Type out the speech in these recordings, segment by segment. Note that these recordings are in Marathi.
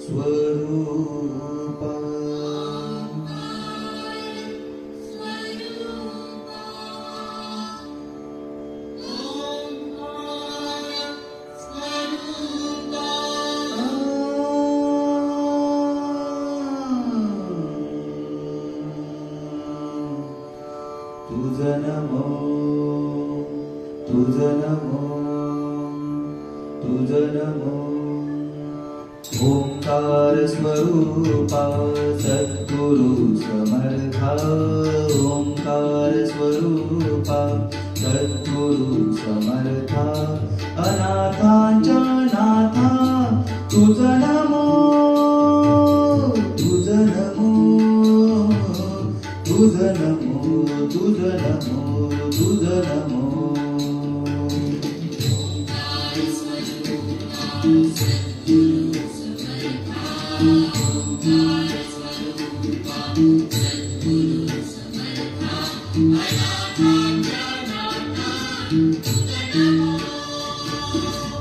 स्वरूपा तुझं नमो तुझं नमो तुझं नमो ओंकार स्वरूपा सद्गुरु समर्था ओंकार स्वरूपा सद्गुरु समर्था अनाथांच्या नाथा तुझं नमो तुझं नमो तुझं नमो तुझं नमो तुझं नमो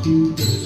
Thank you.